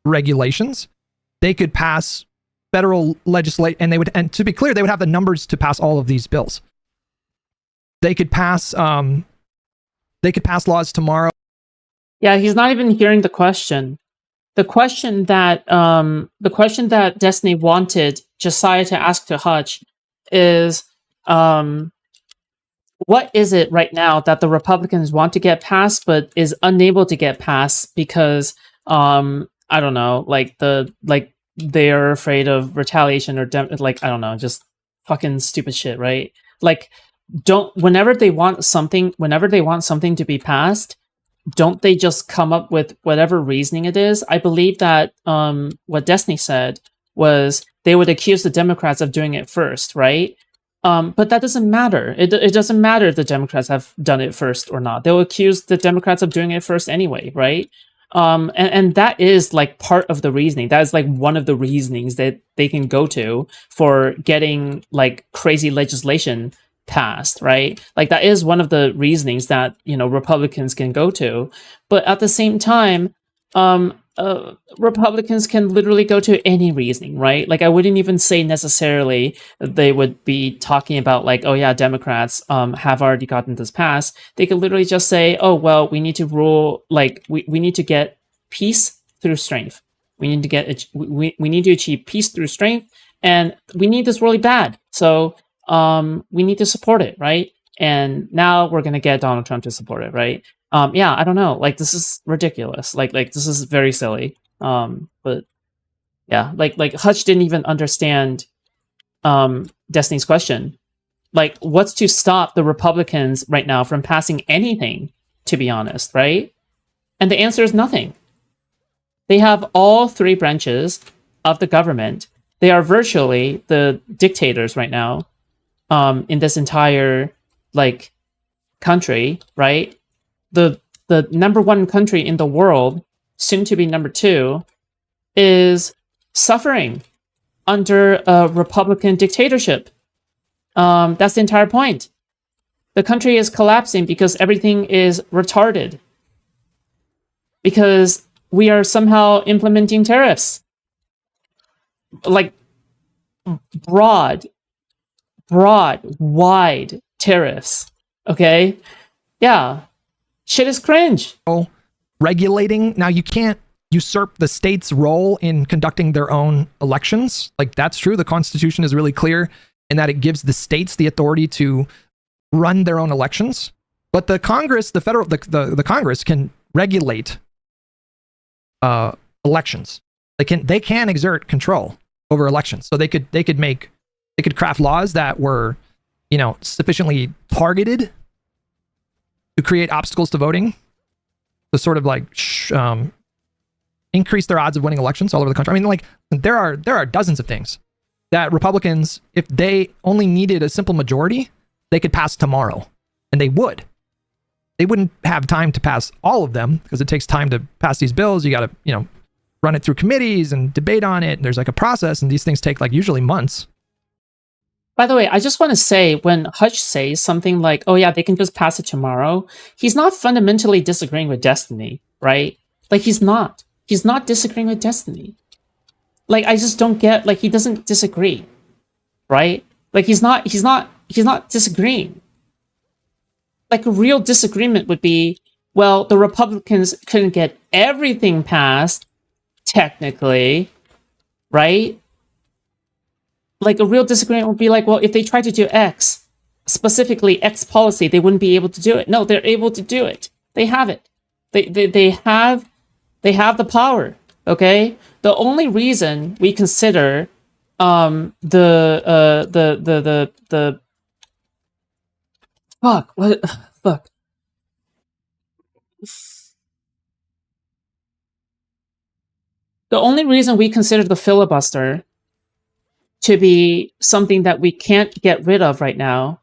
regulations, they could pass federal legislation, and to be clear, they would have the numbers to pass all of these bills. They could pass laws tomorrow. Yeah, he's not even hearing the question. The question that Destiny wanted Josiah to ask to Hutch is, what is it right now that the Republicans want to get passed but is unable to get passed because I don't know, they're afraid of retaliation or I don't know, just fucking stupid shit, right? Like, whenever they want something to be passed, don't they just come up with whatever reasoning it is? I believe that what Destiny said was they would accuse the Democrats of doing it first, right? But that doesn't matter. It doesn't matter if the Democrats have done it first or not. They'll accuse the Democrats of doing it first anyway, right? And that is like part of the reasoning. That is like one of the reasonings that they can go to for getting like crazy legislation passed, right? Like that is one of the reasonings that, Republicans can go to. But at the same time, Republicans can literally go to any reasoning, right? Like I wouldn't even say necessarily they would be talking about like, oh yeah, Democrats have already gotten this passed. They could literally just say, oh well, we need to rule, like we need to get peace through strength. We need to achieve peace through strength, and we need this really bad. So we need to support it, right? And now we're gonna get Donald Trump to support it, right? Yeah, I don't know. Like this is ridiculous. Like this is very silly. But yeah, like Hutch didn't even understand Destiny's question. Like, what's to stop the Republicans right now from passing anything? To be honest, right? And the answer is nothing. They have all three branches of the government. They are virtually the dictators right now in this entire like country, right? The number one country in the world, soon to be number two, is suffering under a Republican dictatorship. That's the entire point. The country is collapsing because everything is retarded. Because we are somehow implementing tariffs. Like broad, wide tariffs. Okay? Yeah. Shit is cringe. Regulating. Now, you can't usurp the state's role in conducting their own elections. Like, that's true. The Constitution is really clear in that it gives the states the authority to run their own elections. But the Congress, the Congress can regulate elections. They can exert control over elections. So they could craft laws that were, sufficiently targeted to create obstacles to voting, to sort of like increase their odds of winning elections all over the country. I mean, like there are dozens of things that Republicans, if they only needed a simple majority, they could pass tomorrow, and they would. They wouldn't have time to pass all of them because it takes time to pass these bills. You got to, run it through committees and debate on it. And there's like a process, and these things take like usually months. By the way, I just want to say, when Hutch says something like, oh yeah, they can just pass it tomorrow, he's not fundamentally disagreeing with Destiny, right? Like he's not disagreeing with Destiny. Like, I just don't get, like, he doesn't disagree, right? Like he's not disagreeing. Like a real disagreement would be, well, the Republicans couldn't get everything passed, technically, right? Like a real disagreement would be like, well, if they tried to do X, specifically X policy, they wouldn't be able to do it. No, they're able to do it. They have it. They have the power. Okay. The only reason we consider fuck fuck. The only reason we consider the filibuster to be something that we can't get rid of right now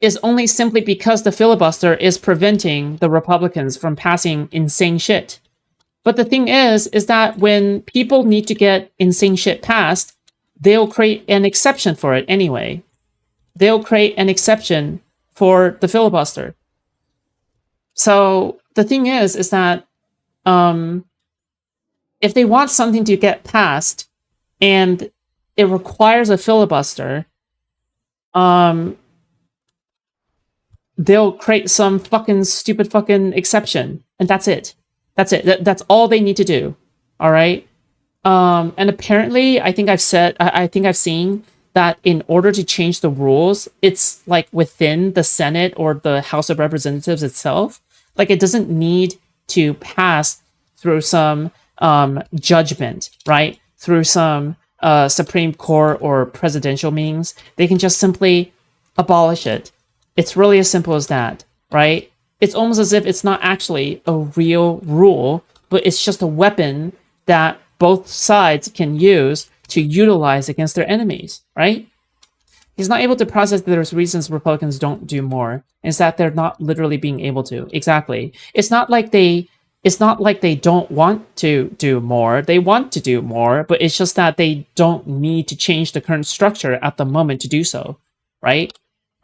is only simply because the filibuster is preventing the Republicans from passing insane shit. But the thing is that when people need to get insane shit passed, they'll create an exception for it anyway. They'll create an exception for the filibuster. So the thing is that if they want something to get passed and it requires a filibuster, they'll create some fucking stupid fucking exception, and that's it. That's it. That's all they need to do. All right. And apparently, I think I've seen that in order to change the rules, it's like within the Senate or the House of Representatives itself. Like it doesn't need to pass through some judgment, right? Through some Supreme Court or presidential means. They can just simply abolish it. It's really as simple as that, right? It's almost as if it's not actually a real rule, but it's just a weapon that both sides can use to utilize against their enemies, right? He's not able to process that there's reasons Republicans don't do more. It's that they're not literally being able to. Exactly. It's not like they don't want to do more. They want to do more, but it's just that they don't need to change the current structure at the moment to do so, right?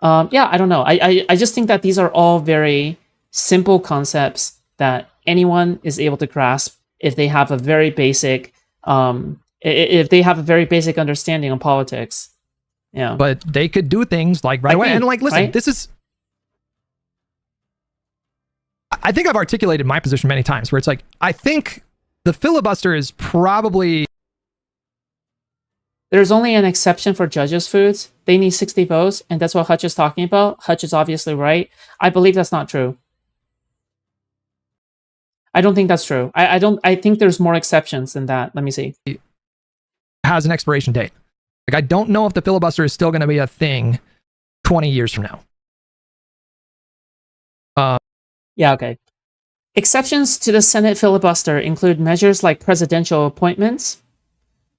Yeah, I don't know. I just think that these are all very simple concepts that anyone is able to grasp if they have a very basic understanding of politics. Yeah. But they could do things like right away. And like, listen, right? this is, I think I've articulated my position many times where it's like, I think the filibuster is probably. There's only an exception for judges' foods. They need 60 votes, and that's what Hutch is talking about. Hutch is obviously right. I believe that's not true. I don't think that's true. I think there's more exceptions than that. Let me see. Has an expiration date. Like, I don't know if the filibuster is still going to be a thing 20 years from now. Yeah, okay. Exceptions to the Senate filibuster include measures like presidential appointments,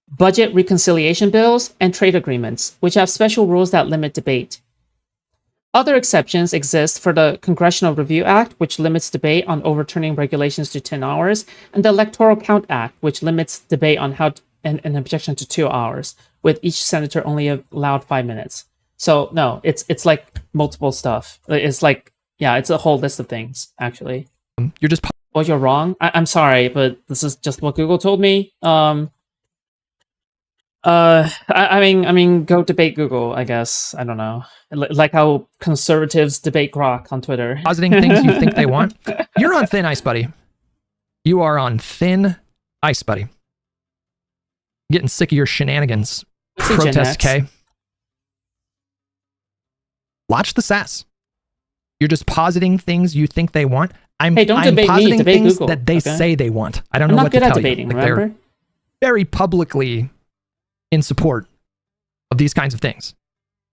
budget reconciliation bills, and trade agreements, which have special rules that limit debate. Other exceptions exist for the Congressional Review Act, which limits debate on overturning regulations to 10 hours, and the Electoral Count Act, which limits debate on an objection to 2 hours, with each senator only allowed 5 minutes. So no, it's like multiple stuff. It's like, yeah, it's a whole list of things, actually. You're just. Well, you're wrong. I'm sorry, but this is just what Google told me. I mean, go debate Google, I guess. I don't know. Like how conservatives debate Grok on Twitter. Positing things you think they want. You're on thin ice, buddy. You are on thin ice, buddy. Getting sick of your shenanigans. Protest K. Watch the sass. You're just positing things you think they want. Hey, don't debate positing me, debate things Google, that they okay? say they want. I don't know what to tell you. I'm not good at debating, like, remember? they're very publicly in support of these kinds of things,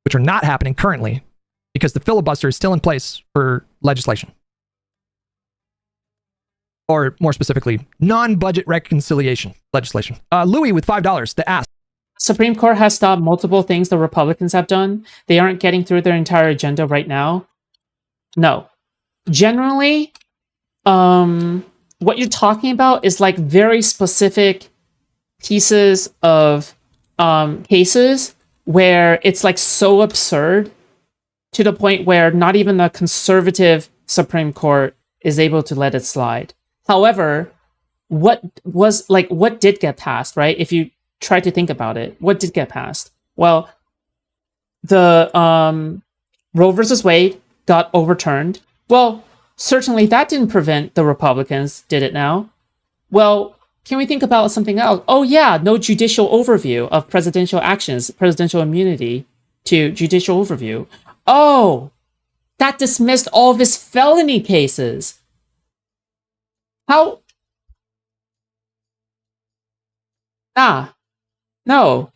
which are not happening currently because the filibuster is still in place for legislation. Or more specifically, non-budget reconciliation legislation. Louis with $5 to ask. Supreme Court has stopped multiple things the Republicans have done. They aren't getting through their entire agenda right now. No. Generally, what you're talking about is like very specific pieces of cases where it's like so absurd to the point where not even a conservative Supreme Court is able to let it slide. However, what did get passed, right? If you try to think about it, what did get passed? Well, the Roe versus Wade got overturned. Well, certainly that didn't prevent the Republicans, did it now? Well, can we think about something else? Oh yeah, no judicial overview of presidential actions, presidential immunity to judicial overview. Oh, that dismissed all of his felony cases. How? No.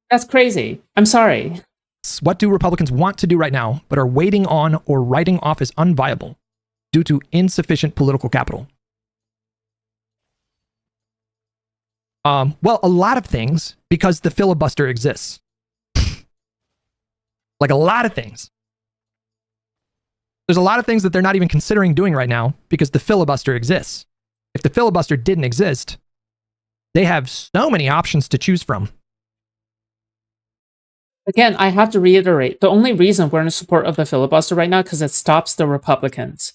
That's crazy. I'm sorry. What do Republicans want to do right now, but are waiting on or writing off as unviable due to insufficient political capital? Well, a lot of things because the filibuster exists. Like a lot of things. There's a lot of things that they're not even considering doing right now because the filibuster exists. If the filibuster didn't exist, they have so many options to choose from. Again, I have to reiterate, the only reason we're in support of the filibuster right now because it stops the Republicans.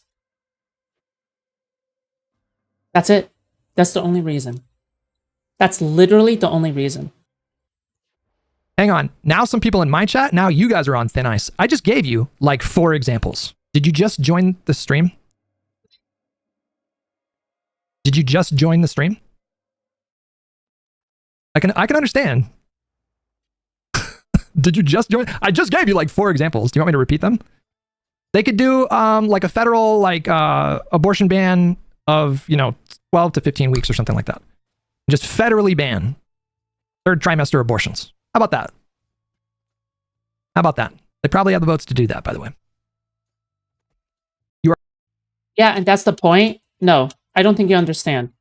That's it. That's the only reason. That's literally the only reason. Hang on. Now some people in my chat, now you guys are on thin ice. I just gave you like 4 examples. Did you just join the stream? Did you just join the stream? I can understand. Did you just join? I just gave you like 4 examples. Do you want me to repeat them? They could do like a federal like abortion ban of 12 to 15 weeks or something like that. Just federally ban 3rd trimester abortions. How about that? How about that? They probably have the votes to do that, by the way. Yeah, and that's the point. No, I don't think you understand.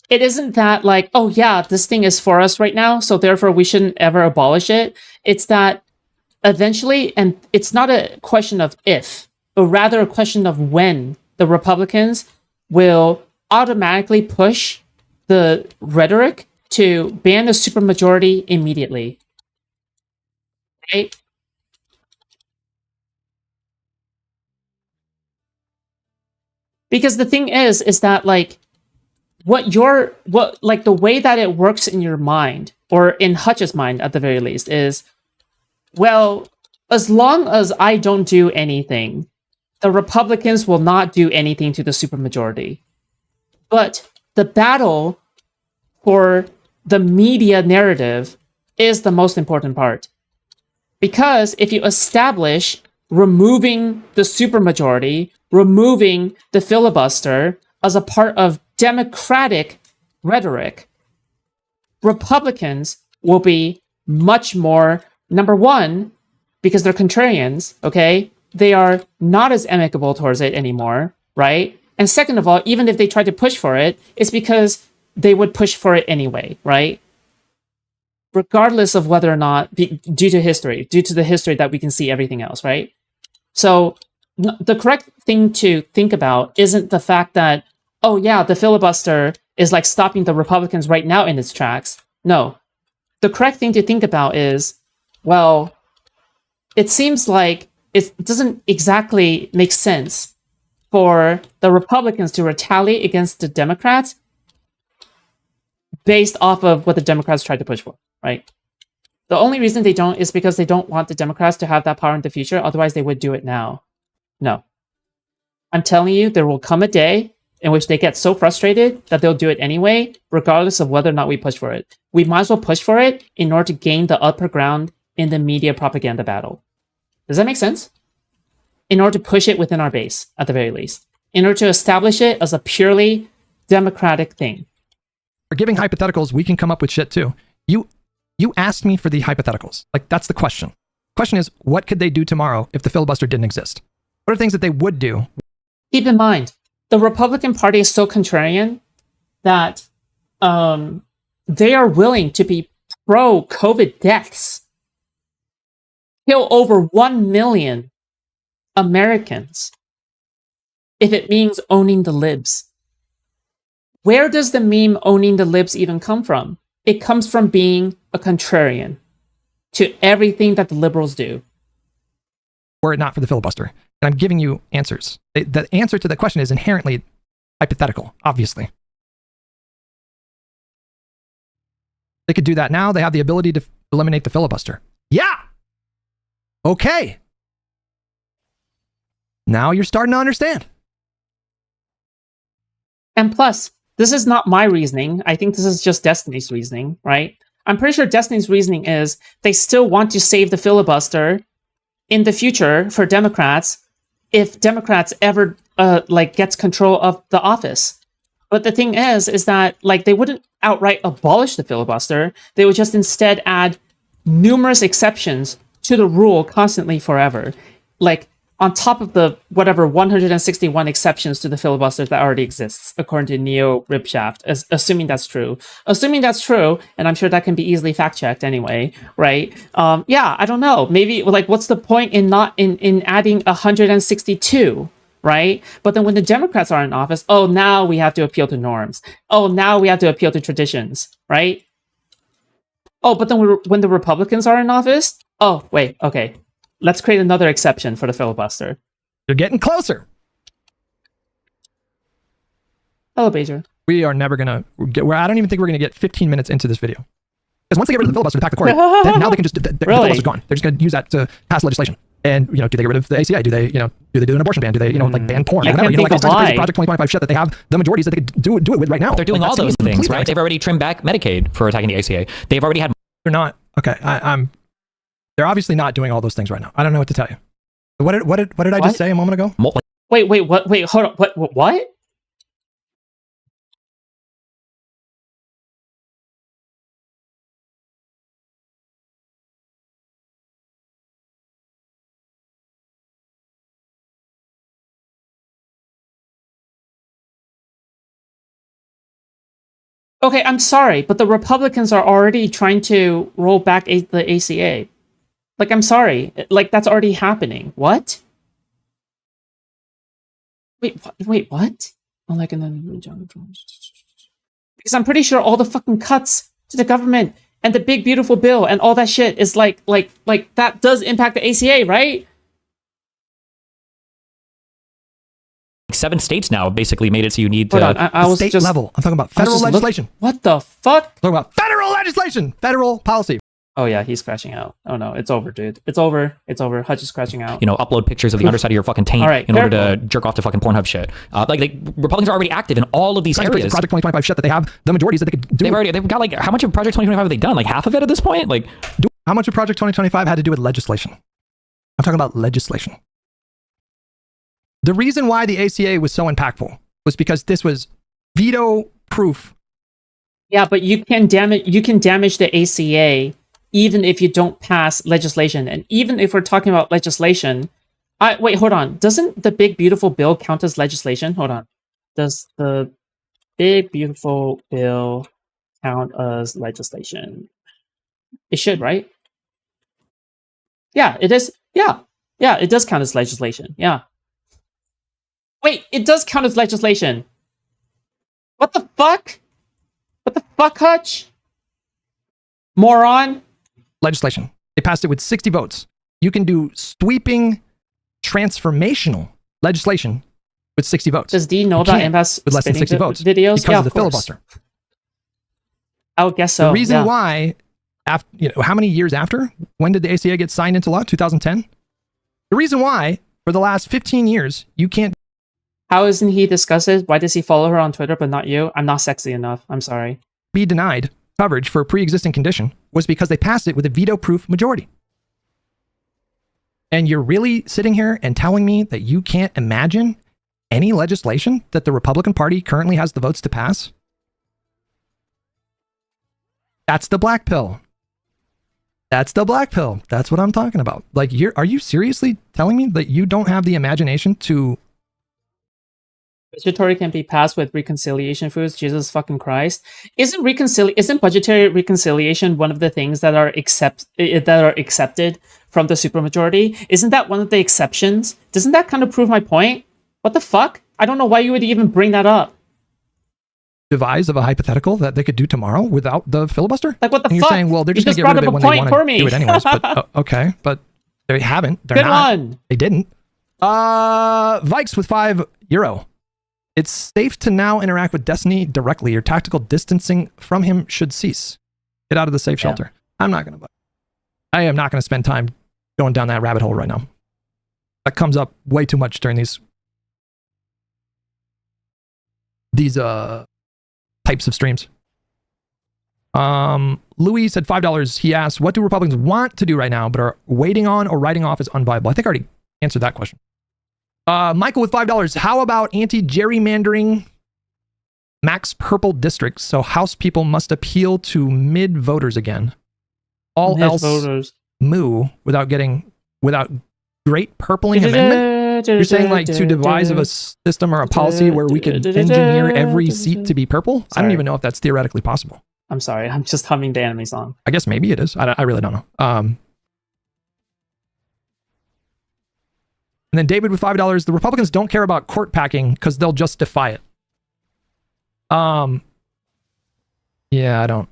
It isn't that like, oh yeah, this thing is for us right now, so therefore we shouldn't ever abolish it. It's that eventually, and it's not a question of if, but rather a question of when the Republicans will automatically push the rhetoric to ban a supermajority immediately. Right? Because the thing is that like the way that it works in your mind, or in Hutch's mind at the very least, is, well, as long as I don't do anything, the Republicans will not do anything to the supermajority. But the battle for the media narrative is the most important part. Because if you establish removing the supermajority, removing the filibuster as a part of Democratic rhetoric, Republicans will be much more, number one, because they're contrarians, okay? They are not as amicable towards it anymore, right? And second of all, even if they try to push for it, it's because they would push for it anyway, right? Regardless of whether or not, due to the history that we can see everything else, right? So the correct thing to think about isn't the fact that, oh yeah, the filibuster is like stopping the Republicans right now in its tracks. No. The correct thing to think about is, well, it seems like it doesn't exactly make sense for the Republicans to retaliate against the Democrats based off of what the Democrats tried to push for, right? The only reason they don't is because they don't want the Democrats to have that power in the future. Otherwise, they would do it now. No. I'm telling you, there will come a day in which they get so frustrated that they'll do it anyway, regardless of whether or not we push for it. We might as well push for it in order to gain the upper ground in the media propaganda battle. Does that make sense? In order to push it within our base, at the very least. In order to establish it as a purely democratic thing. For giving hypotheticals, we can come up with shit too. You asked me for the hypotheticals. Like, that's the question. The question is, what could they do tomorrow if the filibuster didn't exist? What are things that they would do? Keep in mind, the Republican Party is so contrarian that they are willing to be pro-COVID deaths. Kill over 1 million Americans if it means owning the libs. Where does the meme owning the libs even come from? It comes from being a contrarian to everything that the liberals do. Were it not for the filibuster. And I'm giving you answers. The answer to the question is inherently hypothetical, obviously. They could do that now. They have the ability to eliminate the filibuster. Yeah! Okay. Now you're starting to understand. And plus, this is not my reasoning. I think this is just Destiny's reasoning, right? I'm pretty sure Destiny's reasoning is they still want to save the filibuster in the future for Democrats if Democrats ever gets control of the office. But the thing is that like they wouldn't outright abolish the filibuster. They would just instead add numerous exceptions to the rule constantly forever. Like on top of the whatever 161 exceptions to the filibuster that already exists, according to Neo Ripshaft, assuming that's true. Assuming that's true, and I'm sure that can be easily fact-checked anyway, right? Yeah, I don't know. Maybe, like, what's the point in not in adding 162, right? But then when the Democrats are in office, oh, now we have to appeal to norms. Oh, now we have to appeal to traditions, right? Oh, but then when the Republicans are in office, oh, wait, okay. Let's create another exception for the filibuster. You're getting closer. Hello, Beijing. We are never gonna get where I don't even think we're gonna get 15 minutes into this video. Because once they get rid of the filibuster to pack the court, then now they can just the filibuster's gone. They're just gonna use that to pass legislation. And do they get rid of the ACA? Do they do an abortion ban? Do they like ban porn? Yeah, Or whatever? Like all kinds of crazy why. Project 2025 shit that they have the majorities that they could do it with right now. They're doing Like, all that those seems things, completely right? They've already trimmed back Medicaid for attacking the ACA. They've already had. They're not. Okay, I'm. They're obviously not doing all those things right now. I don't know what to tell you. What did I just say a moment ago? Wait, what? Wait, hold on. What? Okay, I'm sorry, but the Republicans are already trying to roll back the ACA. Like, I'm sorry. Like, that's already happening. What? Wait, what? Oh, like, and then because I'm pretty sure all the fucking cuts to the government and the big beautiful bill and all that shit is like that does impact the ACA, right? 7 states now basically made it so you need Hold on, to. I was State just level. I'm talking about federal legislation. What the fuck? I'm talking about federal legislation, federal policy. Oh yeah, he's crashing out. Oh no, it's over, dude. It's over. It's over. Hutch is crashing out. Upload pictures of the underside of your fucking taint All right, in order careful. to jerk off to fucking Pornhub shit. Republicans are already active in all of these Project areas. 2025 shit that they have the majorities that they could do. They've got like, how much of Project 2025 have they done? Like half of it at this point? Like, How much of Project 2025 had to do with legislation? I'm talking about legislation. The reason why the ACA was so impactful was because this was veto-proof. Yeah, but you can damage the ACA even if you don't pass legislation. And even if we're talking about legislation, wait, hold on. Doesn't the big beautiful bill count as legislation? Hold on. Does the big beautiful bill count as legislation? It should, right? Yeah, it is. Yeah, it does count as legislation. Yeah. Wait, it does count as legislation. What the fuck? What the fuck, Hutch? Moron. Legislation. They passed it with 60 votes. You can do sweeping, transformational legislation with 60 votes. Does D know You about can't impasse with less than 60 votes videos? because Yeah, of the course. filibuster. I would guess so. The reason yeah. why, after, how many years after? When did the ACA get signed into law? 2010? The reason why, for the last 15 years, you can't How isn't he disgusted? Why does he follow her on Twitter but not you? I'm not sexy enough. I'm sorry. be denied coverage for a pre-existing condition was because they passed it with a veto-proof majority. And you're really sitting here and telling me that you can't imagine any legislation that the Republican Party currently has the votes to pass? That's the black pill. That's the black pill. That's what I'm talking about. Like, are you seriously telling me that you don't have the imagination to... Budgetary can be passed with reconciliation foods. Jesus fucking Christ! Isn't budgetary reconciliation one of the things that are accepted from the supermajority? Isn't that one of the exceptions? Doesn't that kind of prove my point? What the fuck? I don't know why you would even bring that up. devise of a hypothetical that they could do tomorrow without the filibuster? Like, what the and you're fuck? saying, well, they're You just just going to get rid brought of it up a when they point want for to me. do it anyways. But okay, but they haven't. They're Good not. one. They didn't. Vikes with €5. It's safe to now interact with Destiny directly. Your tactical distancing from him should cease. Get out of the safe shelter. I'm not going to. I am not going to spend time going down that rabbit hole right now. That comes up way too much during these types of streams. Louis said $5. He asked, what do Republicans want to do right now but are waiting on or writing off as unviable? I think I already answered that question. Michael with $5. How about anti-gerrymandering max purple districts so House people must appeal to mid-voters again? All else moo without great purpling amendment? You're saying like to devise of a system or a policy where we could engineer every seat to be purple? I don't even know if that's theoretically possible. I'm sorry. I'm just humming the anime song. I guess maybe it is. I really don't know. And then David with $5. The Republicans don't care about court packing because they'll just defy it. Yeah, I don't.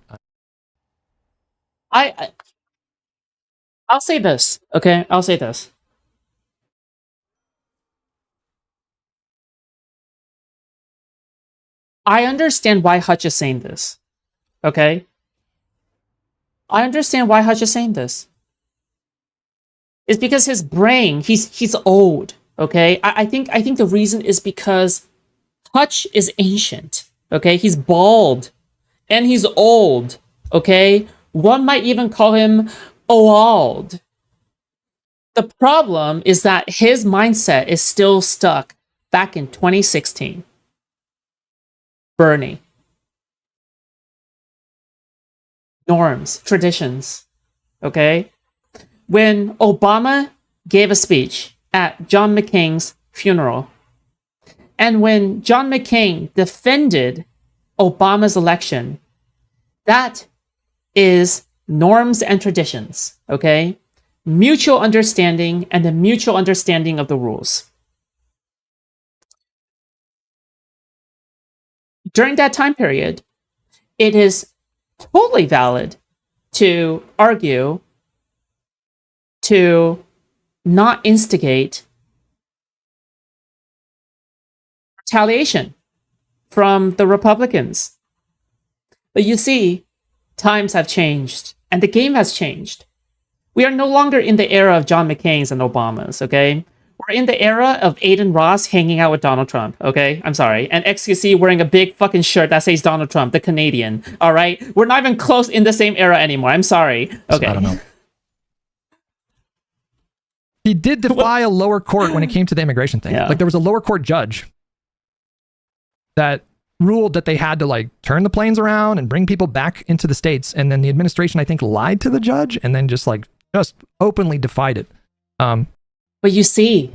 I'll say this. Okay, I'll say this. I understand why Hutch is saying this. Okay? I understand why Hutch is saying this. It's because his brain, he's old. Okay? I think the reason is because Hutch is ancient. Okay? He's bald. And he's old. Okay? One might even call him old. The problem is that his mindset is still stuck back in 2016. Bernie. Norms, traditions. Okay? When Obama gave a speech at John McCain's funeral, and when John McCain defended Obama's election, that is norms and traditions, okay? Mutual understanding and the mutual understanding of the rules. During that time period, it is totally valid to argue to not instigate retaliation from the Republicans. But you see, times have changed, and the game has changed. We are no longer in the era of John McCain's and Obama's, okay? We're in the era of Aiden Ross hanging out with Donald Trump, okay? I'm sorry. And XQC wearing a big fucking shirt that says Donald Trump, the Canadian, all right? We're not even close in the same era anymore. I'm sorry. Okay. I don't know. He did defy a lower court when it came to the immigration thing. Yeah. Like, there was a lower court judge that ruled that they had to like turn the planes around and bring people back into the States. And then the administration, I think, lied to the judge and then just openly defied it. But you see,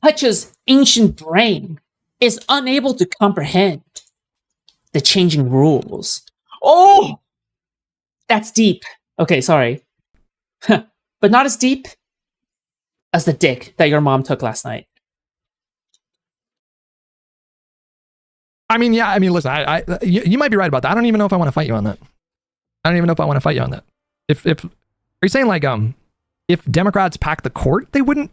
Hutch's ancient brain is unable to comprehend the changing rules. Oh, that's deep. Okay, sorry. But not as deep as the dick that your mom took last night. I mean, yeah, listen, you might be right about that. I don't even know if I want to fight you on that. If are you saying like, if Democrats pack the court, they wouldn't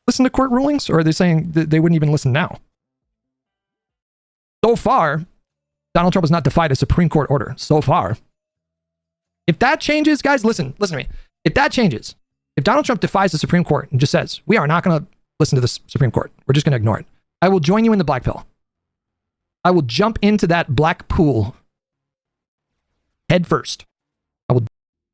listen to court rulings? Or are they saying that they wouldn't even listen now? So far, Donald Trump has not defied a Supreme Court order. So far. If that changes, guys, listen to me. If that changes, if Donald Trump defies the Supreme Court and just says, we are not going to listen to the Supreme Court, we're just going to ignore it, I will join you in the black pill. I will jump into that black pool head first.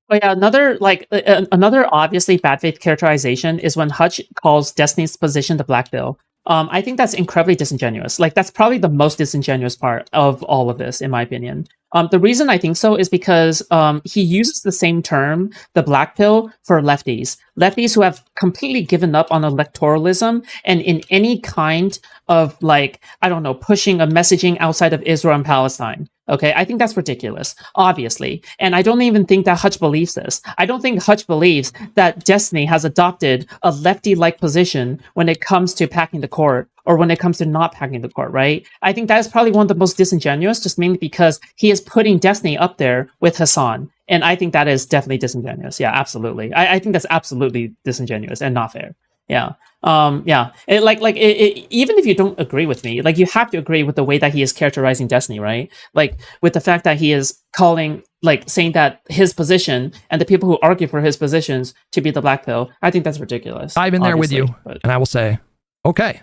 Oh yeah, another obviously bad faith characterization is when Hutch calls Destiny's position the black pill. I think that's incredibly disingenuous. Like, that's probably the most disingenuous part of all of this, in my opinion. The reason I think so is because he uses the same term, the black pill, for lefties. Lefties who have completely given up on electoralism and in any kind of, like, I don't know, pushing a messaging outside of Israel and Palestine. Okay, I think that's ridiculous, obviously. And I don't even think that Hutch believes this. I don't think Hutch believes that Destiny has adopted a lefty-like position when it comes to packing the court or when it comes to not packing the court, right? I think that is probably one of the most disingenuous, just mainly because he is putting Destiny up there with Hassan. And I think that is definitely disingenuous. Yeah, absolutely. I think that's absolutely disingenuous and not fair. Yeah. Yeah. Even if you don't agree with me, like, you have to agree with the way that he is characterizing Destiny, right? Like, with the fact that he is calling, like, saying that his position and the people who argue for his positions to be the black pill, I think that's ridiculous. I've been there with you, and I will say, okay,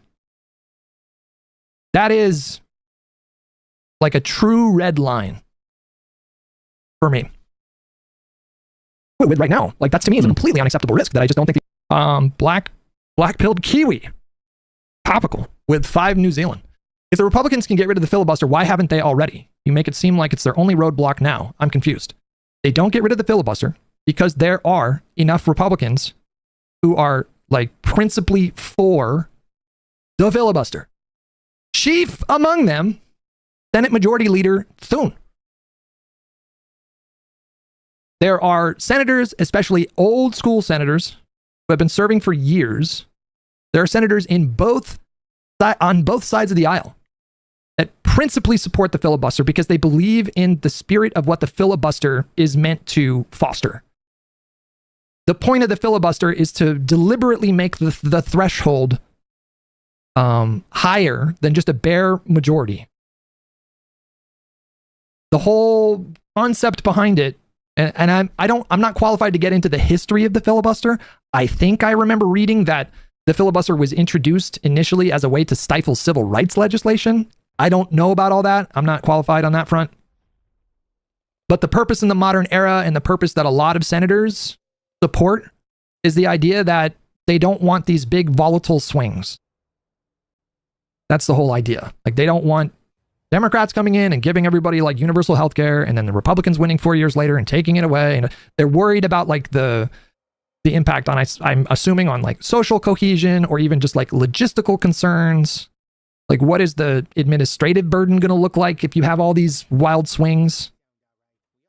that is like a true red line for me. Right now, like, that's to me is a completely unacceptable risk that I just don't think black-pilled Kiwi, topical, with 5 New Zealand. If the Republicans can get rid of the filibuster, why haven't they already? You make it seem like it's their only roadblock now. I'm confused. They don't get rid of the filibuster because there are enough Republicans who are, like, principally for the filibuster. Chief among them, Senate Majority Leader Thune. There are senators, especially old school senators, who have been serving for years. There are senators on both sides of the aisle that principally support the filibuster because they believe in the spirit of what the filibuster is meant to foster. The point of the filibuster is to deliberately make the threshold higher than just a bare majority. the whole concept behind it, and I'm not qualified to get into the history of the filibuster. I think I remember reading that the filibuster was introduced initially as a way to stifle civil rights legislation. I don't know about all that. I'm not qualified on that front. But the purpose in the modern era, and the purpose that a lot of senators support, is the idea that they don't want these big volatile swings. That's the whole idea. Like, they don't want Democrats coming in and giving everybody like universal health care, and then the Republicans winning 4 years later and taking it away. And they're worried about like the impact on, I'm assuming, on like social cohesion, or even just like logistical concerns. Like, what is the administrative burden going to look like if you have all these wild swings?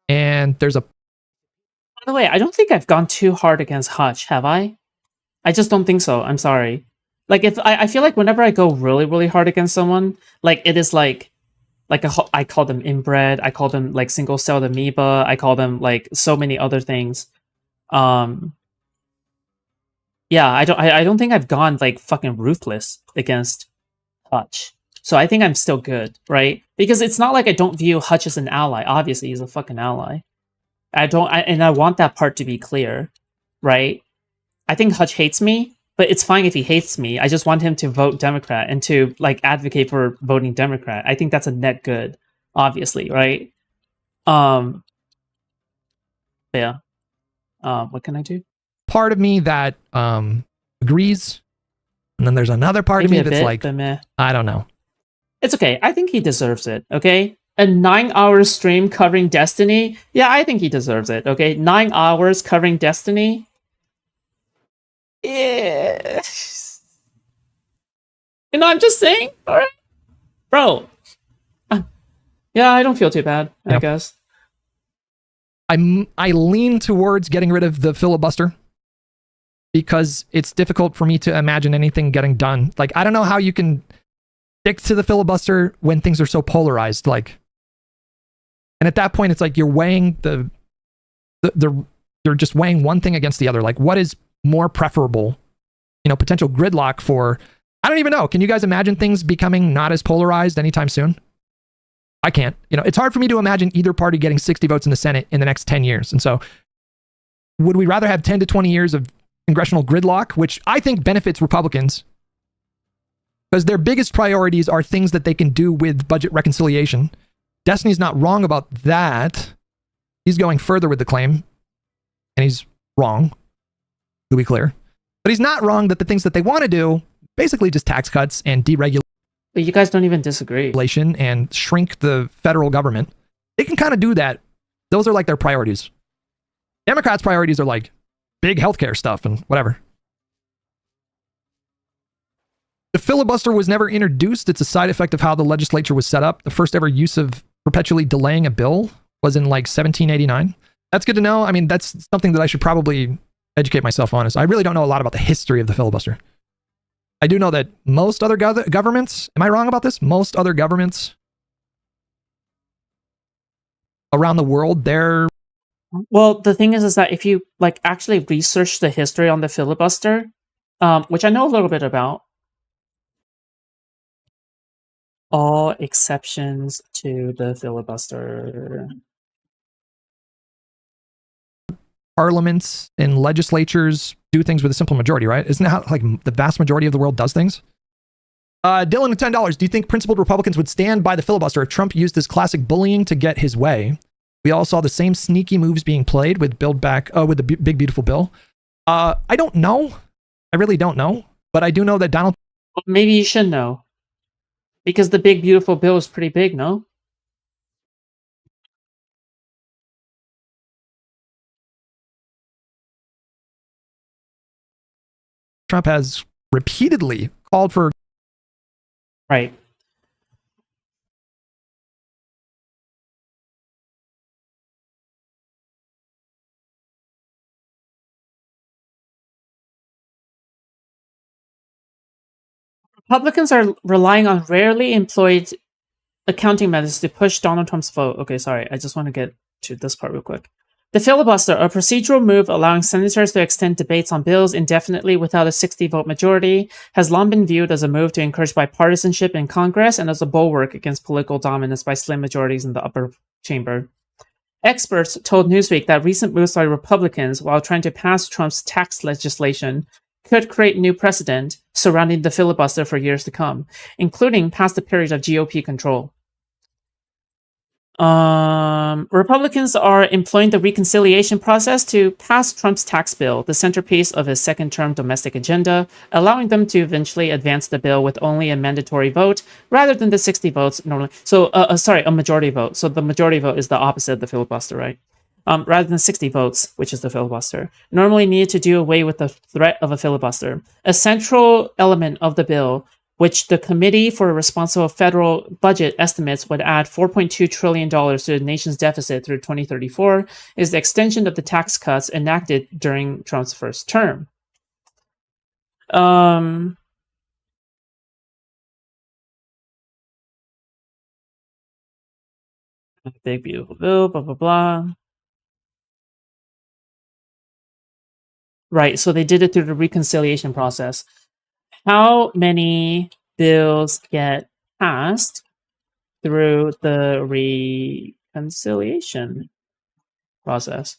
And there's a... By the way, I don't think I've gone too hard against Hutch, have I? I just don't think so. I'm sorry. Like, if I feel like whenever I go really, really hard against someone, like, it is like I call them inbred, I call them like single-celled amoeba, I call them like so many other things. Yeah, I don't think I've gone like fucking ruthless against Hutch. So I think I'm still good, right? Because it's not like I don't view Hutch as an ally. Obviously, he's a fucking ally. And I want that part to be clear, right? I think Hutch hates me, but it's fine if he hates me. I just want him to vote Democrat and to like advocate for voting Democrat. I think that's a net good, obviously, right? Yeah. What can I do? part of me that agrees, and then there's another part Maybe of me that's like, but meh. I don't know. It's okay. I think he deserves it, okay? A 9-hour stream covering Destiny? Yeah, I think he deserves it, okay? 9 hours covering Destiny? Yeah. You know, I'm just saying, alright? Bro. Yeah, I don't feel too bad, I guess. I lean towards getting rid of the filibuster because it's difficult for me to imagine anything getting done. Like, I don't know how you can stick to the filibuster when things are so polarized. Like, and at that point, it's like you're weighing you're just weighing one thing against the other. Like, what is more preferable? You know, potential gridlock for, I don't even know. Can you guys imagine things becoming not as polarized anytime soon? I can't. You know, it's hard for me to imagine either party getting 60 votes in the Senate in the next 10 years. And so, would we rather have 10 to 20 years of congressional gridlock, which I think benefits Republicans, because their biggest priorities are things that they can do with budget reconciliation. Destiny's not wrong about that. He's going further with the claim, and he's wrong, to be clear. But he's not wrong that the things that they want to do, basically just tax cuts and deregulation, But you guys don't even disagree. and shrink the federal government. They can kind of do that. Those are like their priorities. Democrats' priorities are like big healthcare stuff and whatever. The filibuster was never introduced. It's a side effect of how the legislature was set up. The first ever use of perpetually delaying a bill was in like 1789. That's good to know. I mean, that's something that I should probably educate myself on. Is I really don't know a lot about the history of the filibuster. I do know that most other governments, am I wrong about this? Most other governments around the world, they're... Well, the thing is that if you like actually research the history on the filibuster, which I know a little bit about, all exceptions to the filibuster. Parliaments and legislatures do things with a simple majority, right? Isn't that how like the vast majority of the world does things? Dylan with $10. Do you think principled Republicans would stand by the filibuster if Trump used his classic bullying to get his way? We all saw the same sneaky moves being played with with the big beautiful bill. I don't know. I really don't know. But I do know that Donald... Well, maybe you should know. Because the big beautiful bill is pretty big, no? Trump has repeatedly called for... Right. Republicans are relying on rarely employed accounting methods to push Donald Trump's vote. Okay, sorry. I just want to get to this part real quick. The filibuster, a procedural move allowing senators to extend debates on bills indefinitely without a 60-vote majority, has long been viewed as a move to encourage bipartisanship in Congress and as a bulwark against political dominance by slim majorities in the upper chamber. Experts told Newsweek that recent moves by Republicans, while trying to pass Trump's tax legislation, could create new precedent surrounding the filibuster for years to come, including past the period of GOP control. Republicans are employing the reconciliation process to pass Trump's tax bill, the centerpiece of his second-term domestic agenda, allowing them to eventually advance the bill with only a mandatory vote rather than the 60 votes normally. So, a majority vote. So the majority vote is the opposite of the filibuster, right? Rather than 60 votes, which is the filibuster, normally needed to do away with the threat of a filibuster. A central element of the bill, which the Committee for a Responsible Federal Budget estimates would add $4.2 trillion to the nation's deficit through 2034, is the extension of the tax cuts enacted during Trump's first term. Big, beautiful bill, blah, blah, blah. Right, so they did it through the reconciliation process. How many bills get passed through the reconciliation process?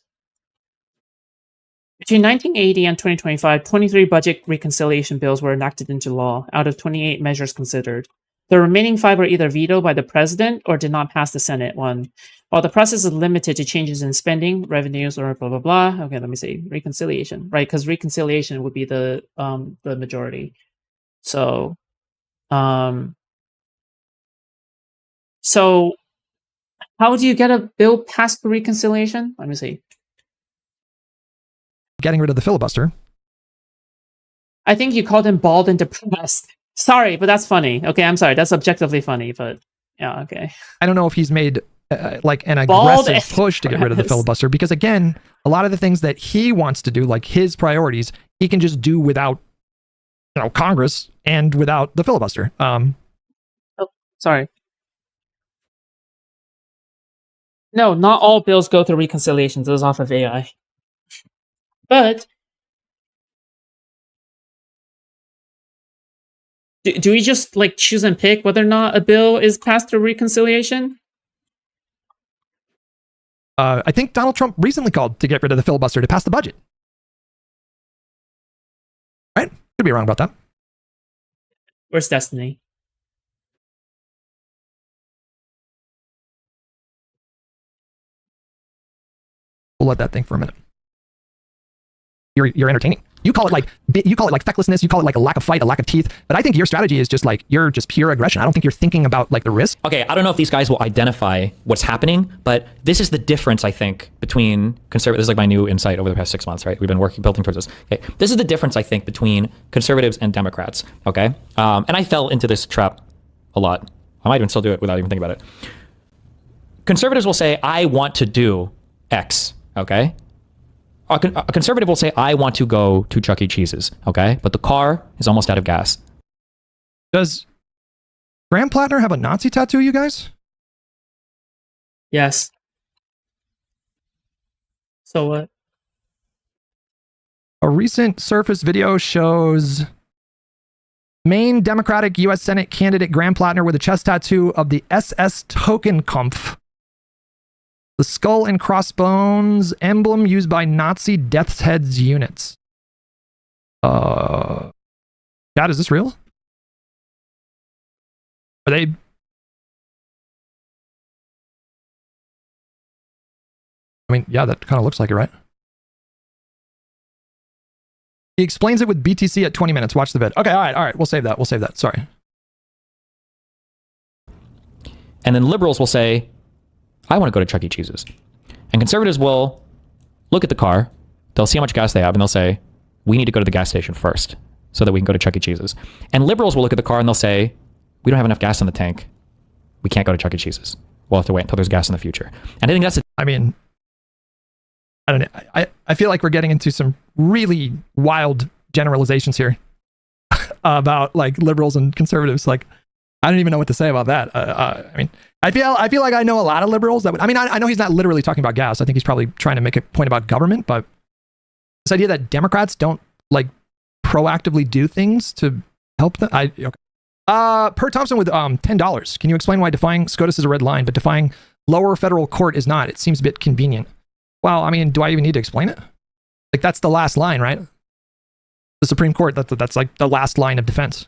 Between 1980 and 2025, 23 budget reconciliation bills were enacted into law out of 28 measures considered. The remaining 5 were either vetoed by the president or did not pass the Senate one. While the process is limited to changes in spending, revenues, or blah, blah, blah. Okay, let me see. Reconciliation, right? Because reconciliation would be the majority. So, so how do you get a bill passed for reconciliation? Let me see. Getting rid of the filibuster. I think you called him bald and depressed. Sorry, but that's funny. Okay, I'm sorry. That's objectively funny, but yeah, okay. I don't know if he's made like an Bald aggressive push to get rid of the filibuster, because again, a lot of the things that he wants to do, like his priorities, he can just do without, Congress and without the filibuster. Oh, sorry. No, not all bills go through reconciliation. Those off of AI. But do we just like choose and pick whether or not a bill is passed through reconciliation? I think Donald Trump recently called to get rid of the filibuster to pass the budget. Right? Could be wrong about that. Where's Destiny? We'll let that think for a minute. You're entertaining. You call it like fecklessness. You call it like a lack of fight, a lack of teeth. But I think your strategy is just like you're just pure aggression. I don't think you're thinking about like the risk. Okay, I don't know if these guys will identify what's happening, but this is the difference, I think, between conservatives. This is like my new insight over the past 6 months, right? We've been building towards this. Okay, this is the difference, I think, between conservatives and Democrats. Okay, and I fell into this trap a lot. I might even still do it without even thinking about it. Conservatives will say, "I want to do X." Okay. A conservative will say, "I want to go to Chuck E. Cheese's," okay? But the car is almost out of gas. Does Graham Plattner have a Nazi tattoo, you guys? Yes. So what? A recent Surface video shows Maine Democratic U.S. Senate candidate Graham Plattner with a chest tattoo of the SS Totenkampf, the skull and crossbones emblem used by Nazi Death's Heads units. God, is this real? Are they? I mean, yeah, that kind of looks like it, right? He explains it with BTC at 20 minutes. Watch the vid. Okay, all right. We'll save that. Sorry. And then liberals will say, "I want to go to Chuck E. Cheese's." And conservatives will look at the car, they'll see how much gas they have, and they'll say, "We need to go to the gas station first so that we can go to Chuck E. Cheese's." And liberals will look at the car and they'll say, "We don't have enough gas in the tank. We can't go to Chuck E. Cheese's. We'll have to wait until there's gas in the future." And I think that's I mean, I don't know. I feel like we're getting into some really wild generalizations here about like liberals and conservatives. Like, I don't even know what to say about that. I mean, I feel like I know a lot of liberals that would. I mean, I know he's not literally talking about gas. I think he's probably trying to make a point about government. But this idea that Democrats don't like proactively do things to help them. Okay. Per Thompson with $10. Can you explain why defying SCOTUS is a red line, but defying lower federal court is not? It seems a bit convenient. Well, I mean, do I even need to explain it? Like, that's the last line, right? The Supreme Court, that's like the last line of defense.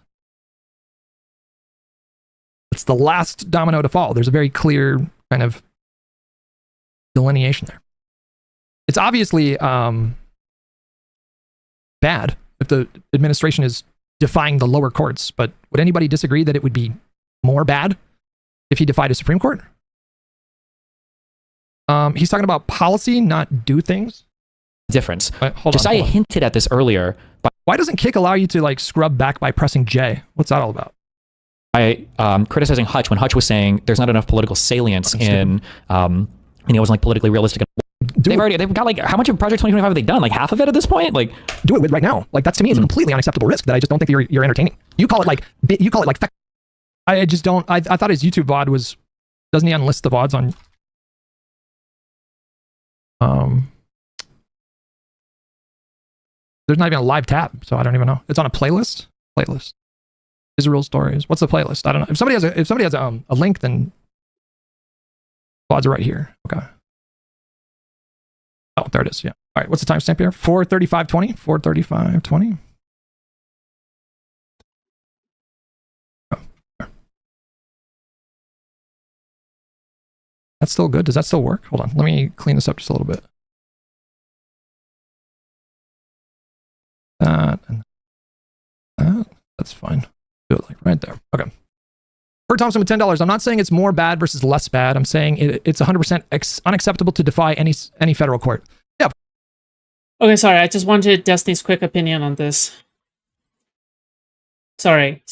It's the last domino to fall. There's a very clear kind of delineation there. It's obviously bad if the administration is defying the lower courts, but would anybody disagree that it would be more bad if he defied a Supreme Court? He's talking about policy, not do things. Difference. Hold Josiah on. hinted at this earlier. But why doesn't Kick allow you to like scrub back by pressing J? What's that all about? by criticizing Hutch when Hutch was saying there's not enough political salience in, it wasn't like politically realistic. They've got like, how much of Project 2025 have they done? Like half of it at this point? Like, do it right now. Like, that's to me is a completely unacceptable risk that I just don't think that you're entertaining. You call it like I just don't. I thought his YouTube VOD was, doesn't he unlist the VODs on? There's not even a live tab, so I don't even know. It's on a playlist. Israel stories. What's the playlist? I don't know. If somebody has a link, then VODs are right here. Okay. Oh, there it is. Yeah. All right. What's the timestamp here? 4:35:20. 4:35:20. That's still good. Does that still work? Hold on. Let me clean this up just a little bit. That's fine. Do it like right there. Okay. Per Thompson with $10. I'm not saying it's more bad versus less bad. I'm saying it's 100% unacceptable to defy any federal court. Yeah. Okay, sorry. I just wanted Destiny's quick opinion on this. Sorry.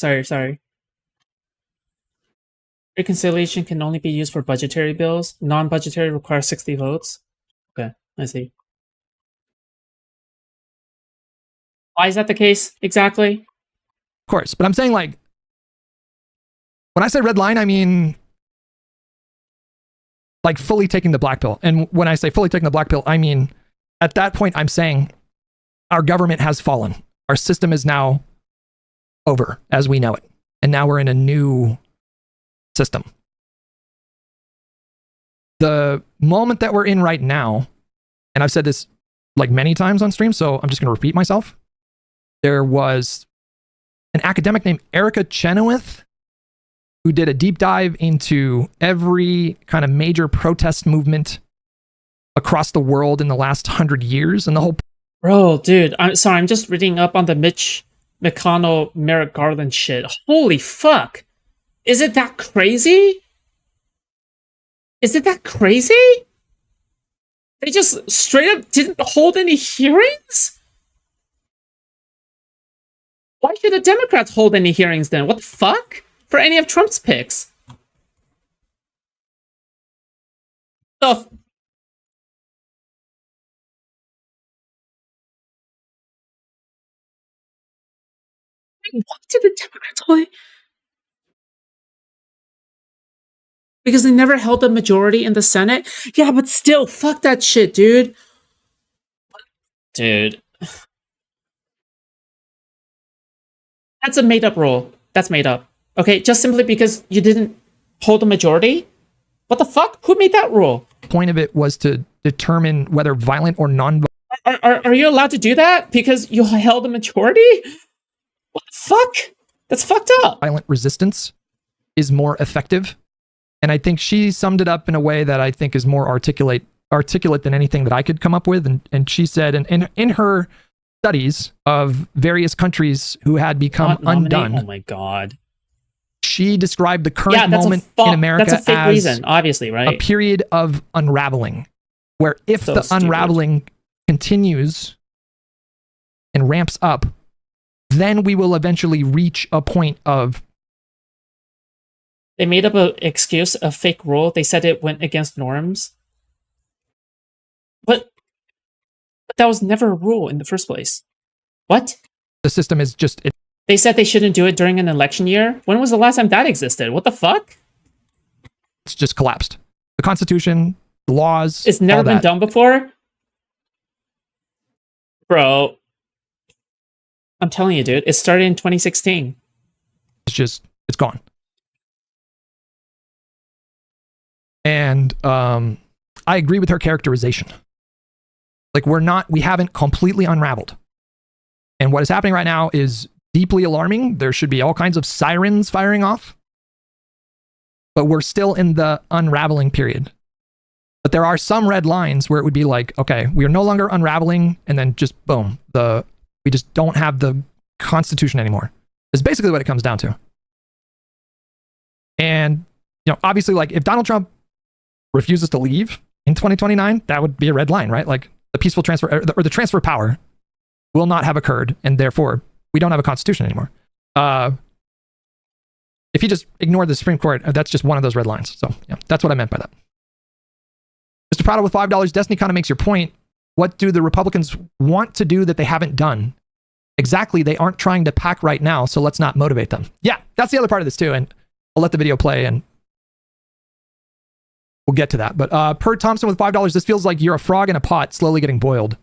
Reconciliation can only be used for budgetary bills. Non-budgetary requires 60 votes. Okay, I see. Why is that the case exactly? Of course, but I'm saying, like, when I say red line, I mean like fully taking the black pill. And when I say fully taking the black pill, I mean at that point I'm saying our government has fallen. Our system is now over as we know it. And now we're in a new system. The moment that we're in right now, and I've said this like many times on stream, so I'm just going to repeat myself. There was an academic named Erica Chenoweth who did a deep dive into every kind of major protest movement across the world in the last 100 years. And the whole... Bro, dude, I'm sorry, I'm just reading up on the Mitch McConnell, Merrick Garland shit. Holy fuck! Is it that crazy? They just straight up didn't hold any hearings? Why should the Democrats hold any hearings then? What the fuck? For any of Trump's picks? What did the Democrats hold? Because they never held a majority in the Senate? Yeah, but still, fuck that shit, dude. Dude. That's a made-up rule. That's made up. Okay, just simply because you didn't hold a majority? What the fuck? Who made that rule? Point of it was to determine whether violent or non-violent... Are you allowed to do that because you held a majority? What the fuck? That's fucked up. Violent resistance is more effective. And I think she summed it up in a way that I think is more articulate than anything that I could come up with. And she said, in her studies of various countries who had become undone. Oh my god. She described the current moment in America that's a fake as reason, obviously, right? A period of unraveling, where if So the stupid. unraveling continues and ramps up, then we will eventually reach a point of... They made up an excuse, a fake rule. They said it went against norms. But that was never a rule in the first place. What? The system is just... They said they shouldn't do it during an election year. When was the last time that existed? What the fuck? It's just collapsed. The Constitution, the laws. It's never all been that. done before? Bro. I'm telling you, dude. It started in 2016. It's gone. And I agree with her characterization. Like we haven't completely unraveled. And what is happening right now is deeply alarming. There should be all kinds of sirens firing off. But we're still in the unraveling period. But there are some red lines where it would be like, okay, we are no longer unraveling, and then just boom, we just don't have the Constitution anymore. It's basically what it comes down to. And, obviously, like, if Donald Trump refuses to leave in 2029, that would be a red line, right? Like, the peaceful transfer, or the transfer of power will not have occurred, and therefore, we don't have a Constitution anymore. If you just ignore the Supreme Court, that's just one of those red lines. So, yeah, that's what I meant by that. Mr. Prado with $5, Destiny kind of makes your point. What do the Republicans want to do that they haven't done? Exactly, they aren't trying to pack right now, so let's not motivate them. Yeah, that's the other part of this too, and I'll let the video play and we'll get to that. But Per Thompson with $5, this feels like you're a frog in a pot slowly getting boiled.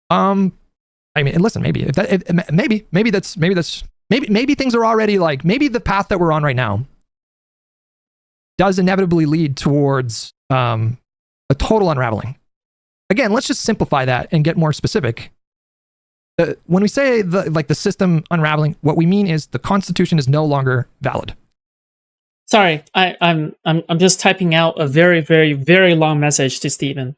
I mean, and listen, maybe maybe things are already like, maybe the path that we're on right now does inevitably lead towards a total unraveling. Again, let's just simplify that and get more specific. When we say the system unraveling, what we mean is the Constitution is no longer valid. Sorry, I'm just typing out a very, very, very long message to Stephen,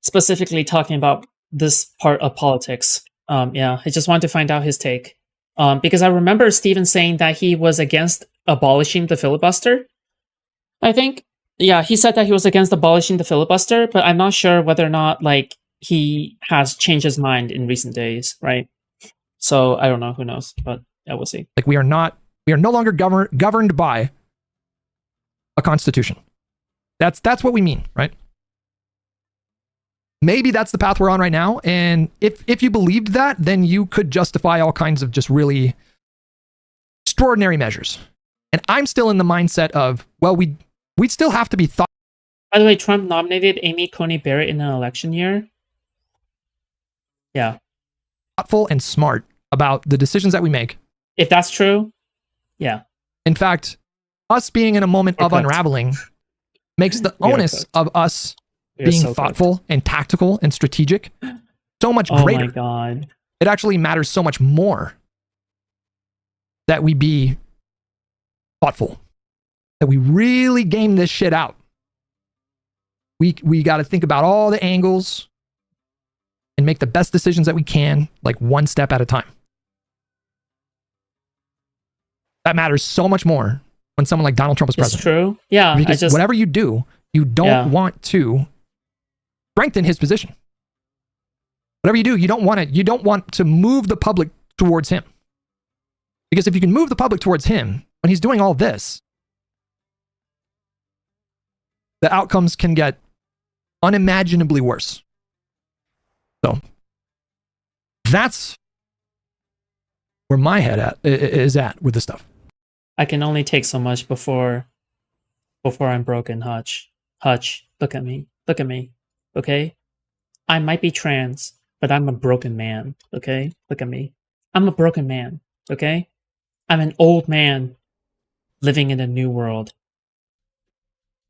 specifically talking about this part of politics. I just wanted to find out his take. Because I remember Stephen saying that he was against abolishing the filibuster. I think, yeah, he said that he was against abolishing the filibuster, but I'm not sure whether or not, like, he has changed his mind in recent days, right? So I don't know, who knows, but yeah, we'll see. Like, we are no longer governed by a Constitution. That's what we mean, right? Maybe that's the path we're on right now, and if you believed that, then you could justify all kinds of just really extraordinary measures. And I'm still in the mindset of, well, we'd still have to be thought. By the way, Trump nominated Amy Coney Barrett in an election year. Yeah. Thoughtful and smart about the decisions that we make. If that's true, yeah. In fact, us being in a moment of unraveling makes the onus of us being thoughtful and tactical and strategic so much greater. Oh my God. It actually matters so much more that we be thoughtful, that we really game this shit out. We got to think about all the angles and make the best decisions that we can, like one step at a time. That matters so much more when someone like Donald Trump is president. It's true. Yeah. Because whatever you do, you don't want to strengthen his position. Whatever you do, you don't want to move the public towards him. Because if you can move the public towards him when he's doing all this, the outcomes can get unimaginably worse. So that's where my head is at with this stuff. I can only take so much before I'm broken, Hutch. Hutch, look at me. Look at me. Okay? I might be trans, but I'm a broken man. Okay? Look at me. I'm a broken man. Okay? I'm an old man living in a new world.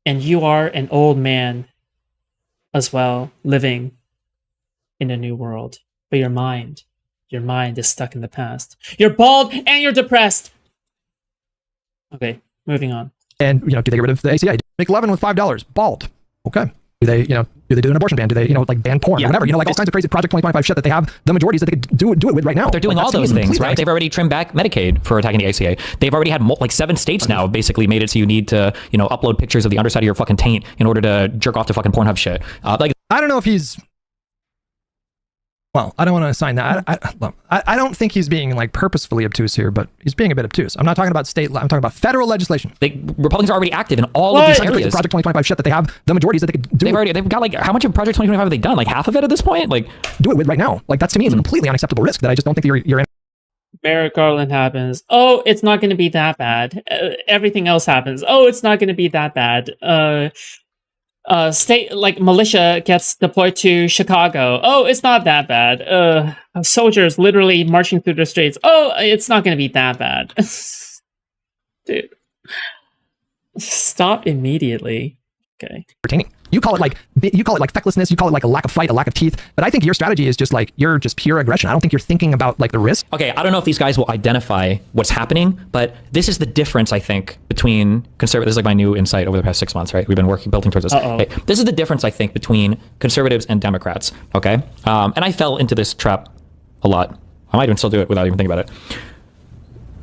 And you are an old man as well, living in a new world. But your mind is stuck in the past. You're bald and you're depressed. Okay, moving on. And, do they get rid of the ACA? McLevin with $5, bald. Okay. Do they do an abortion ban? Do they, like ban porn or whatever? Like all kinds of crazy Project 2025 shit that they have the majorities that they could do it with right now. They're doing all those things, right? They've already trimmed back Medicaid for attacking the ACA. They've already had 7 states now basically made it so you need to, upload pictures of the underside of your fucking taint in order to jerk off to fucking Pornhub shit. I don't know if he's. Well, I don't want to assign that. I don't think he's being purposefully obtuse here, but he's being a bit obtuse. I'm not talking about state. I'm talking about federal legislation. Republicans are already active in all of these areas. Project 2025 shit that they have the majorities that they could do. They've got how much of Project 2025 have they done? Half of it at this point. Do it with right now. That to me is a completely unacceptable risk that I just don't think you're in. Merrick Garland happens. Oh, it's not going to be that bad. Everything else happens. Oh, it's not going to be that bad. State like militia gets deployed to Chicago. Oh, it's not that bad. Soldiers literally marching through the streets. Oh, it's not going to be that bad. Dude, stop immediately. Okay. Entertaining. You call it like fecklessness. You call it like a lack of fight, a lack of teeth. But I think your strategy is just like you're just pure aggression. I don't think you're thinking about like the risk. Okay, I don't know if these guys will identify what's happening, but this is the difference, I think, between conservatives. This is like my new insight over the past 6 months, right? We've been building towards this. Okay, this is the difference, I think, between conservatives and Democrats, okay? And I fell into this trap a lot. I might even still do it without even thinking about it.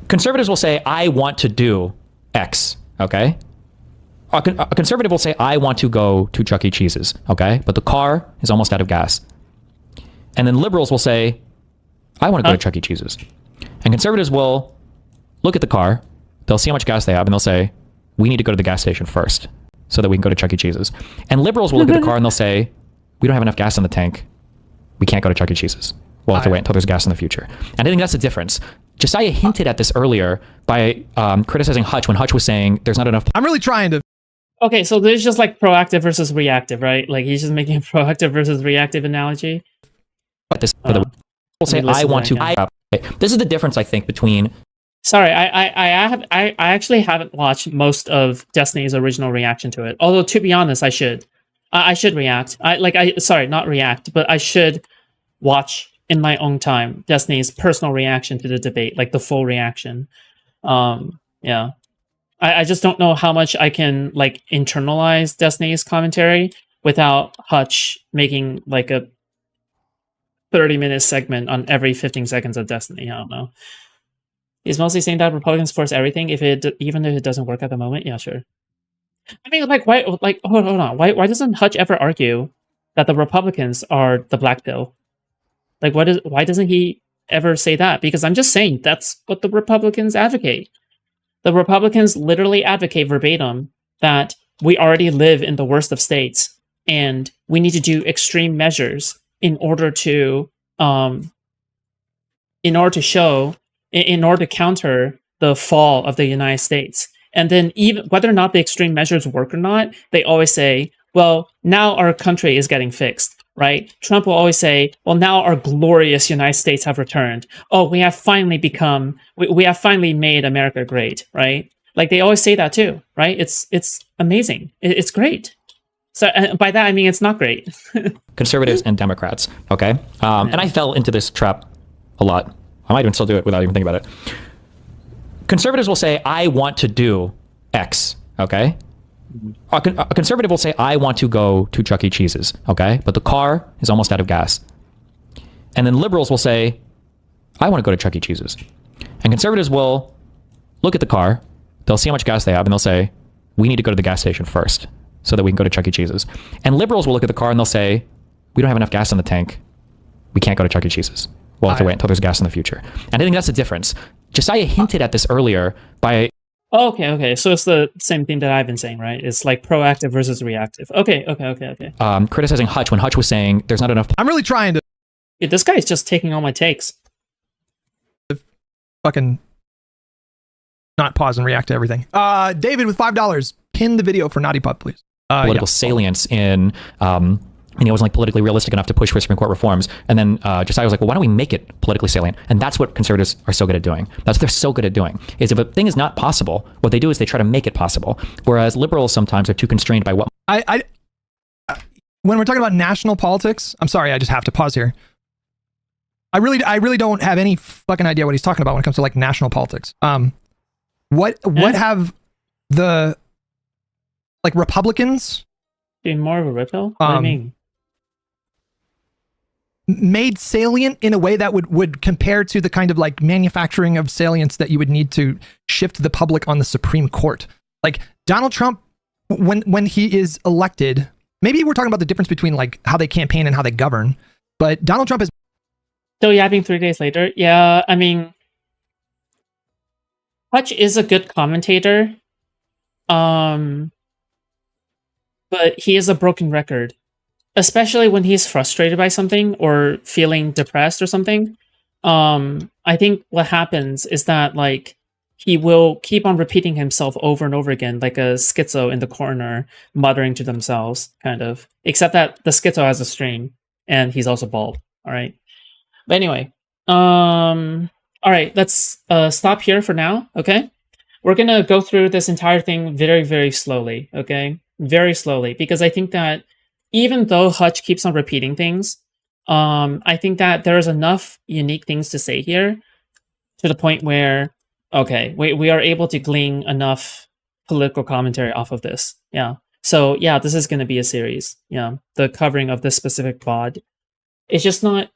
Conservatives will say, I want to do X, okay? A conservative will say, I want to go to Chuck E. Cheese's, okay? But the car is almost out of gas. And then liberals will say, I want to go to Chuck E. Cheese's. And conservatives will look at the car, they'll see how much gas they have, and they'll say, we need to go to the gas station first so that we can go to Chuck E. Cheese's. And liberals will look at the car and they'll say, we don't have enough gas in the tank. We can't go to Chuck E. Cheese's. We'll have to wait until there's gas in the future. And I think that's the difference. Josiah hinted at this earlier by criticizing Hutch when Hutch was saying there's not enough. I'm really trying to. Okay, so there's just like proactive versus reactive, right? Like he's just making a proactive versus reactive analogy. This will say I want to. This is the difference, I think, between. Sorry, I actually haven't watched most of Destiny's original reaction to it. Although to be honest, I should. I should react. Sorry, not react, but I should watch in my own time Destiny's personal reaction to the debate, like the full reaction. Yeah. I just don't know how much I can like internalize Destiny's commentary without Hutch making like a 30-minute segment on every 15 seconds of Destiny. I don't know. He's mostly saying that Republicans force everything even if it doesn't work at the moment. Yeah, sure. I mean, like, why? Like, hold on. Why doesn't Hutch ever argue that the Republicans are the black pill? Like, why doesn't he ever say that? Because I'm just saying that's what the Republicans advocate. The Republicans literally advocate verbatim that we already live in the worst of states and we need to do extreme measures in order to counter the fall of the United States. And then even whether or not the extreme measures work or not, they always say, well, now our country is getting fixed. Right? Trump will always say, well, now our glorious United States have returned. Oh, we have finally made America great, right? Like they always say that too, right? It's amazing. It's great. So by that, I mean, it's not great. Conservatives and Democrats, okay? And I fell into this trap a lot. I might even still do it without even thinking about it. Conservatives will say, I want to do X, okay? A conservative will say, I want to go to Chuck E. Cheese's, okay? But the car is almost out of gas. And then liberals will say, I want to go to Chuck E. Cheese's. And conservatives will look at the car, they'll see how much gas they have, and they'll say, we need to go to the gas station first so that we can go to Chuck E. Cheese's. And liberals will look at the car and they'll say, we don't have enough gas in the tank. We can't go to Chuck E. Cheese's. We'll have to wait until there's gas in the future. And I think that's the difference. Josiah hinted at this earlier by... Okay. So it's the same thing that I've been saying, right? It's like proactive versus reactive. Okay. Criticizing Hutch when Hutch was saying there's not enough. I'm really trying to. Dude, this guy's just taking all my takes. Fucking not pause and react to everything. David with $5. Pin the video for Naughty Pup, please. Political salience in. And it wasn't like politically realistic enough to push for Supreme Court reforms. And then Josiah was like, well, why don't we make it politically salient? And that's what conservatives are so good at doing. That's what they're so good at doing, is if a thing is not possible, what they do is they try to make it possible. Whereas liberals sometimes are too constrained by what... When we're talking about national politics, I'm sorry, I just have to pause here. I really don't have any fucking idea what he's talking about when it comes to like national politics. What have the like Republicans... Being more of a red pill? What do you mean? Made salient in a way that would compare to the kind of like manufacturing of salience that you would need to shift the public on the Supreme Court. Like Donald Trump, when he is elected, maybe we're talking about the difference between like how they campaign and how they govern, but Donald Trump is still yapping 3 days later. Yeah, I mean, Hutch is a good commentator, but he is a broken record. Especially when he's frustrated by something or feeling depressed or something. I think what happens is that like he will keep on repeating himself over and over again, like a schizo in the corner, muttering to themselves, kind of. Except that the schizo has a stream, and he's also bald. All right. But anyway, all right, let's stop here for now. Okay, we're gonna go through this entire thing very, very slowly. Okay, very slowly, because I think that even though Hutch keeps on repeating things, I think that there's enough unique things to say here to the point where, okay, we are able to glean enough political commentary off of this. Yeah. So yeah, this is going to be a series. Yeah, the covering of this specific pod. It's just not.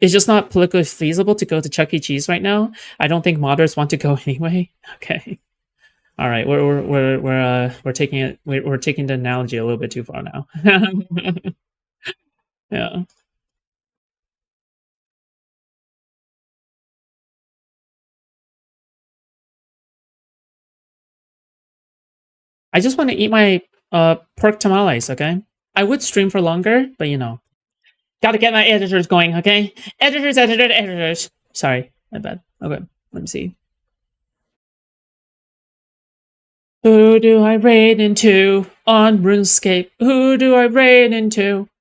It's just not politically feasible to go to Chuck E. Cheese right now. I don't think modders want to go anyway. Okay. All right, we're taking it. We're taking the analogy a little bit too far now. Yeah. I just want to eat my pork tamales. Okay. I would stream for longer, but you know, gotta get my editors going. Okay. Editors. Sorry, my bad. Okay. Let me see. Who do I raid into on RuneScape? Who do I raid into?